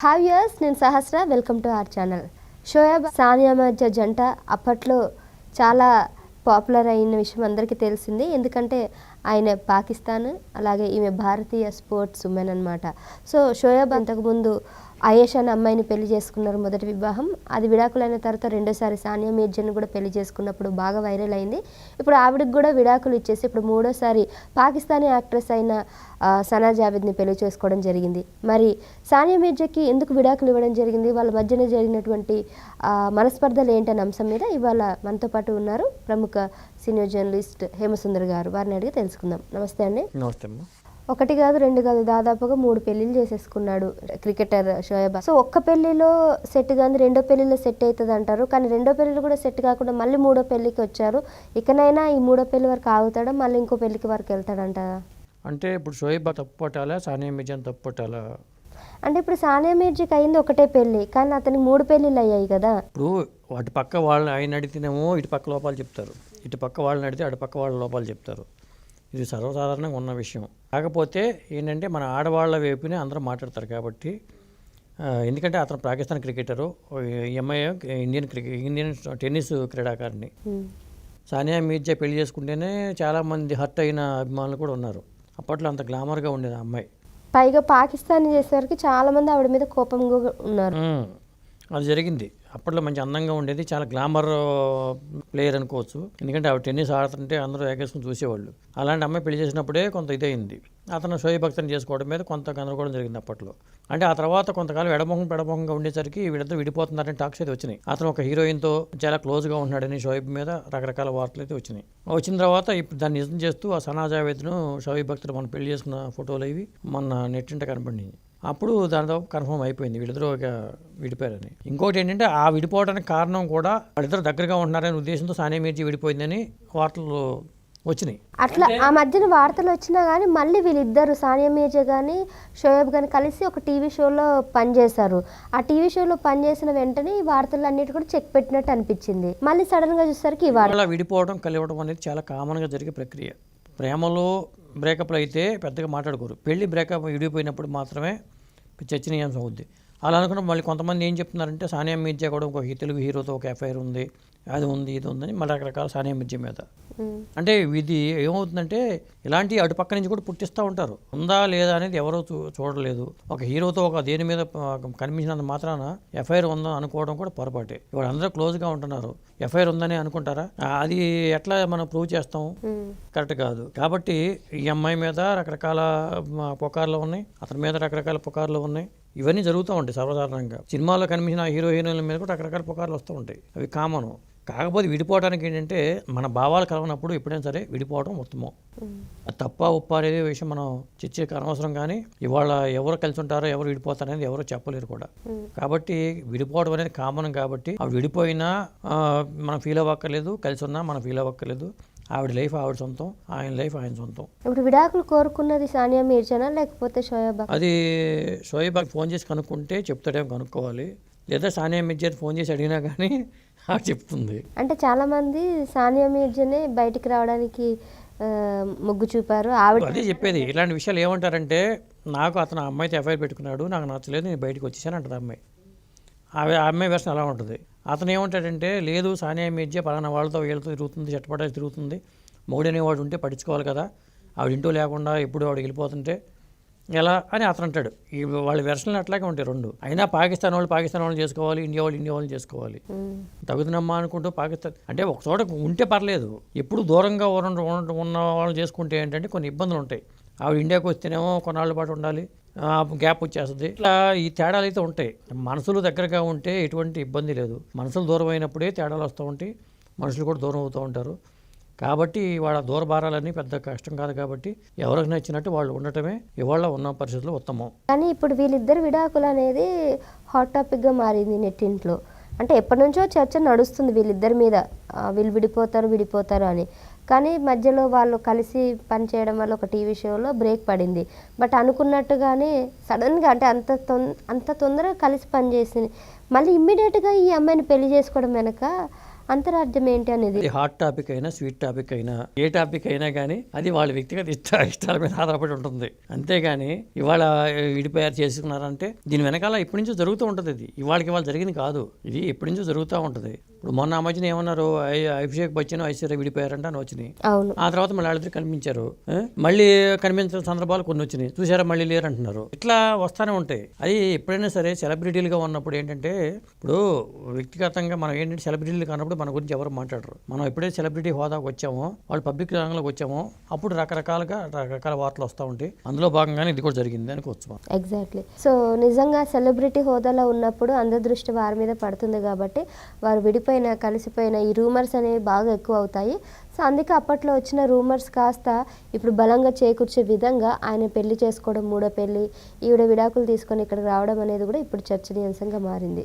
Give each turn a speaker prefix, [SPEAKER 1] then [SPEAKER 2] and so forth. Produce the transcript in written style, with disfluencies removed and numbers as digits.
[SPEAKER 1] Hi viewers, నేను Sahasra. Welcome to our channel. Shoaib Sania మధ్య జంట అప్పట్లో చాలా పాపులర్ అయిన విషయం అందరికీ తెలిసింది. ఎందుకంటే ఆయన పాకిస్తాన్, అలాగే ఈమె భారతీయ స్పోర్ట్స్ ఉమెన్ అనమాట. సో షోయబ్ అంతకుముందు ఆయేష్ అనే అమ్మాయిని పెళ్లి చేసుకున్నారు, మొదటి వివాహం. అది విడాకులైన తర్వాత రెండోసారి సానియా మీర్జాని కూడా పెళ్లి చేసుకున్నప్పుడు బాగా వైరల్ అయింది. ఇప్పుడు ఆవిడకి కూడా విడాకులు ఇచ్చేసి ఇప్పుడు మూడోసారి పాకిస్తానీ యాక్ట్రెస్ అయిన సనా జావేద్ని పెళ్లి చేసుకోవడం జరిగింది. మరి సానియా మీర్జాకి ఎందుకు విడాకులు ఇవ్వడం జరిగింది, వాళ్ళ మధ్యన జరిగినటువంటి మనస్పర్ధలు ఏంటనే అంశం మీద ఇవాళ మనతో పాటు ఉన్నారు ప్రముఖ సీనియర్ జర్నలిస్ట్ హేమసుందర్ గారు. వారిని అడిగి తెలుసుకుందాం. నమస్తే అండి.
[SPEAKER 2] నమస్తే అమ్మా.
[SPEAKER 1] ఒకటి కాదు, రెండు కాదు, దాదాపుగా 3 పెళ్లిళ్ళు చేసేసుకున్నాడు క్రికెటర్ షోయబ్. సో ఒక్క పెళ్లిలో సెట్ కానీ రెండో పెళ్లిలో సెట్ అవుతుంది అంటారు, కానీ రెండో పెళ్లిలో కూడా సెట్ కాకుండా మళ్ళీ మూడో పెళ్లికి వచ్చారు. ఇకనైనా ఈ మూడో పెళ్లి వరకు ఆగుతాడా, మళ్ళీ ఇంకో పెళ్లికి వరకు వెళ్తాడంట?
[SPEAKER 2] అంటే ఇప్పుడు షోయబ్ తప్పు పట్టాలా, సానియా మీర్జాని తప్పు పట్టాలా?
[SPEAKER 1] అంటే ఇప్పుడు సానియా మీర్జాకి అయింది ఒకటే పెళ్లి, కానీ అతనికి 3 పెళ్లిళ్ళు అయ్యాయి కదా.
[SPEAKER 2] ఇప్పుడు అటు పక్క వాళ్ళని ఆయన అడిగితేనేమో ఇటు పక్క లోపాలు చెప్తారు, ఇటు పక్క వాళ్ళని అడిగితే అటు పక్క వాళ్ళ లోపాలు చెప్తారు. ఇది సర్వసాధారణంగా ఉన్న విషయం. కాకపోతే ఏంటంటే మన ఆడవాళ్ళ వైపునే అందరూ మాట్లాడతారు కాబట్టి, ఎందుకంటే అతను Pakistan cricketer, MI Indian tennis క్రీడాకారిణి. సానియా మీర్జా పెళ్లి చేసుకుంటేనే చాలామంది హర్ట్ అయిన అభిమానులు కూడా ఉన్నారు. అప్పట్లో అంత గ్లామర్గా ఉండేది ఆ అమ్మాయి.
[SPEAKER 1] పైగా పాకిస్తాన్ చేసేసరికి చాలామంది ఆవిడ మీద కోపంగా ఉన్నారు.
[SPEAKER 2] అది జరిగింది. అప్పట్లో మంచి అందంగా ఉండేది, చాలా గ్లామర్ ప్లేయర్ అనుకోవచ్చు. ఎందుకంటే ఆవిడ టెన్నిస్ ఆడుతుంటే అందరూ ఏకేసుకుని చూసేవాళ్ళు. అలాంటి అమ్మాయి పెళ్లి చేసినప్పుడే కొంత ఇదైంది. అతను షోయబ్ అఖ్తర్ని చేసుకోవడం మీద కొంత గందరగోళం జరిగింది అప్పట్లో. అంటే ఆ తర్వాత కొంతకాలం పెడమొహంగా ఉండేసరికి వీళ్ళిద్దరు విడిపోతున్నారని టాక్స్ అయితే వచ్చినాయి. అతను ఒక హీరోయిన్తో చాలా క్లోజ్గా ఉన్నాడని షోయబ్ మీద రకరకాల వార్తలు అయితే వచ్చినాయి. వచ్చిన తర్వాత ఇప్పుడు దాన్ని నిజం చేస్తూ ఆ సనా జావేద్ను షోయబ్ అఖ్తర్ మనం పెళ్లి చేసుకున్న ఫోటోలు ఇవి మొన్న నెట్టింట కనపడింది. అప్పుడు దానితో కన్ఫర్మ్ అయిపోయింది వీళ్ళిద్దరూ ఇక విడిపోయారని. ఇంకోటి ఏంటంటే ఆ విడిపోవడానికి కారణం కూడా వాళ్ళిద్దరు దగ్గరగా ఉంటున్నారనే ఉద్దేశంతో సానియా మీర్జా విడిపోయిందని వార్తలు వచ్చినాయి.
[SPEAKER 1] అట్లా ఆ మధ్యన వార్తలు వచ్చినా కానీ మళ్ళీ వీళ్ళిద్దరు సానియా మీర్జా కానీ షోయబ్ కానీ కలిసి ఒక టీవీ షోలో పనిచేశారు. ఆ టీవీ షోలో పనిచేసిన వెంటనే ఈ వార్తలు అన్నిటి కూడా చెక్ పెట్టినట్టు అనిపించింది. మళ్ళీ సడన్గా చూసేసరికి ఈ వార్త
[SPEAKER 2] విడిపోవడం కలివడం అనేది చాలా కామన్గా జరిగే ప్రక్రియ. ప్రేమలో బ్రేకప్లు అయితే పెద్దగా మాట్లాడుకోరు, పెళ్లి బ్రేకప్ విడిపోయినప్పుడు మాత్రమే చర్చనీయాంశం అవుద్ది. అలా అనుకున్న మళ్ళీ కొంతమంది ఏం చెప్తున్నారంటే సానియా మీర్జా కూడా ఒక తెలుగు హీరోతో ఒక ఎఫ్ఐఆర్ ఉంది, అది ఉంది, ఇది ఉందని మళ్ళీ రకరకాల సానియా మీర్జా మీద. అంటే ఇది ఏమవుతుందంటే ఇలాంటి అటుపక్క నుంచి కూడా పుట్టిస్తూ ఉంటారు. ఉందా లేదా అనేది ఎవరో చూడలేదు. ఒక హీరోతో ఒక దేని మీద కనిపించినంత మాత్రాన ఎఫ్ఐఆర్ ఉందా అనుకోవడం కూడా పొరపాటే. ఇప్పుడు అందరూ క్లోజ్గా ఉంటున్నారు, ఎఫ్ఐఆర్ ఉందని అనుకుంటారా? అది ఎట్లా మనం ప్రూవ్ చేస్తాం? కరెక్ట్ కాదు. కాబట్టి ఈ అమ్మాయి మీద రకరకాల పుకార్లు ఉన్నాయి, అతని మీద రకరకాల పుకార్లు ఉన్నాయి. ఇవన్నీ జరుగుతూ ఉంటాయి సర్వసాధారణంగా. సినిమాలో కనిపించిన హీరో హీరోయిన్ల మీద కూడా రకరకాల పుకార్లు వస్తూ ఉంటాయి, అవి కామను. కాకపోతే విడిపోవడానికి ఏంటంటే మన భావాలు కలవనప్పుడు ఎప్పుడైనా సరే విడిపోవడం ఉత్తమం. తప్ప ఉప్ప అనేది విషయం మనం చర్చకి అనవసరం. కానీ ఇవాళ ఎవరు కలిసి ఉంటారో ఎవరు విడిపోతారో అనేది ఎవరు చెప్పలేరు కూడా. కాబట్టి విడిపోవడం అనేది కామన్. కాబట్టి ఆ విడిపోయినా మనం ఫీల్ అవ్వక్కర్లేదు, కలిసి ఉన్నా మనం ఫీల్ అవ్వక్కర్లేదు. ఆవిడ లైఫ్ ఆవిడ సొంతం, ఆయన లైఫ్ ఆయన సొంతం.
[SPEAKER 1] ఇప్పుడు విడాకులు కోరుకున్నది సానియా మీర్జానా లేకపోతే షోయబ్?
[SPEAKER 2] అది షోయబ్ ఫోన్ చేసి కనుక్కుంటే చెప్తాడేమో, కనుక్కోవాలి. లేదా సానియా మీర్జా ఫోన్ చేసి అడిగినా కానీ చెప్తుంది.
[SPEAKER 1] అంటే చాలా మంది సానియా మీర్జానే బయటికి రావడానికి మొగ్గు చూపారు.
[SPEAKER 2] అదే చెప్పేది. ఇలాంటి విషయాలు ఏమంటారంటే, నాకు అతను అమ్మాయితో ఎఫ్ఐఆర్ పెట్టుకున్నాడు, నాకు నచ్చలేదు, నేను బయటకు వచ్చేసాను అంటది అమ్మాయి. ఆ అమ్మాయి వెర్షన్ అలా ఉంటుంది. అతను ఏమంటాడంటే, లేదు సానియా మీర్జా పలానా వాళ్ళతో వీళ్ళతో తిరుగుతుంది, చట్టపట్టాలు తిరుగుతుంది, మొగుడనేవాడు ఉంటే పట్టించుకోవాలి కదా, ఆవిడ ఇంటూ లేకుండా ఎప్పుడు ఆవిడ వెళ్ళిపోతుంటే ఎలా అని అతను అంటాడు. ఈ వాళ్ళ వెర్షన్లు అట్లాగే ఉంటాయి రెండు. అయినా పాకిస్తాన్ వాళ్ళు చేసుకోవాలి, ఇండియా వాళ్ళు చేసుకోవాలి. తగుదనమ్మా అనుకుంటూ పాకిస్తాన్ అంటే ఒక చోట ఉంటే పర్లేదు, ఎప్పుడు దూరంగా ఉన్న వాళ్ళు చేసుకుంటే ఏంటంటే కొన్ని ఇబ్బందులు ఉంటాయి. ఆవిడ ఇండియాకి వస్తేనేమో కొన్నాళ్ళ పాటు ఉండాలి, గ్యాప్ వచ్చేస్తుంది. ఇట్లా ఈ తేడాలు అయితే ఉంటాయి. మనసులు దగ్గరగా ఉంటే ఎటువంటి ఇబ్బంది లేదు, మనసులు దూరం అయినప్పుడే తేడాలు వస్తూ ఉంటాయి, మనుషులు కూడా దూరం అవుతూ ఉంటారు. కాబట్టి వాళ్ళ దూరభారాలన్నీ పెద్ద కష్టం కాదు. కాబట్టి ఎవరికి నచ్చినట్టు వాళ్ళు ఉండటమే ఇవాళ ఉన్న పరిస్థితుల్లో ఉత్తమం.
[SPEAKER 1] కానీ ఇప్పుడు వీళ్ళిద్దరు విడాకులు అనేది హాట్ టాపిక్గా మారింది నెట్టింట్లో. అంటే ఎప్పటి నుంచో చర్చ నడుస్తుంది వీళ్ళిద్దరి మీద, వీళ్ళు విడిపోతారు అని. కానీ మధ్యలో వాళ్ళు కలిసి పనిచేయడం వల్ల ఒక టీవీ షోలో బ్రేక్ పడింది. బట్ అనుకున్నట్టుగానే సడన్గా అంటే అంత తొందరగా కలిసి పనిచేసింది. మళ్ళీ ఇమ్మీడియట్గా ఈ అమ్మాయిని పెళ్లి చేసుకోవడం వెనక అంతరార్థం ఏంటి అనేది.
[SPEAKER 2] అది హాట్ టాపిక్ అయినా స్వీట్ టాపిక్ అయినా ఏ టాపిక్ అయినా కానీ అది వాళ్ళ వ్యక్తిగత ఇష్టాల మీద ఆధారపడి ఉంటుంది. అంతేగాని ఇవాళ విడిపోయారు చేసుకున్నారంటే దీని వెనకాల ఎప్పటి నుంచో జరుగుతూ ఉంటుంది. ఇది ఇవాళకి ఇవాళ జరిగింది కాదు, ఇది ఎప్పటి నుంచో జరుగుతూ ఉంటుంది. ఇప్పుడు మొన్న ఆ మధ్యన ఏమన్నారు, అభిషేక్ బచ్చన్ ఐశ్వర్య విడిపోయారంట అని వచ్చినాయి.
[SPEAKER 1] అవును,
[SPEAKER 2] ఆ తర్వాత మళ్ళీ వాళ్ళిద్దరు కనిపించారు, మళ్ళీ కనిపించిన సందర్భాలు కొన్ని వచ్చినాయి, చూసారా మళ్ళీ లేరు అంటున్నారు. ఇట్లా వస్తానే ఉంటాయి. అది ఎప్పుడైనా సరే సెలబ్రిటీలుగా ఉన్నప్పుడు ఏంటంటే, ఇప్పుడు వ్యక్తిగతంగా మనం ఏంటంటే సెలబ్రిటీలు కానప్పుడు మన గురించి ఎవరు మాట్లాడరు. మనం ఎప్పుడైతే సెలబ్రిటీ హోదాకు వచ్చామో, వాళ్ళు పబ్లిక్ రంగంలోకి వచ్చామో అప్పుడు రకరకాల వార్తలు వస్తూ ఉంటాయి. అందులో భాగంగానే ఇది కూడా జరిగింది అనుకోవచ్చు.
[SPEAKER 1] ఎగ్జాక్ట్లీ. సో నిజంగా సెలబ్రిటీ హోదాలో ఉన్నప్పుడు అందరి దృష్టి వారి మీద పడుతుంది కాబట్టి వారు విడిపోయిన కలిసిపోయిన ఈ రూమర్స్ అనేవి బాగా ఎక్కువ అవుతాయి. సో అందుకే అప్పట్లో వచ్చిన రూమర్స్ కాస్త ఇప్పుడు బలంగా చేకూర్చే విధంగా ఆయన పెళ్లి చేసుకోవడం, మూడో పెళ్లి, ఈవిడ విడాకులు తీసుకొని ఇక్కడికి రావడం అనేది కూడా ఇప్పుడు చర్చనీయాంశంగా మారింది.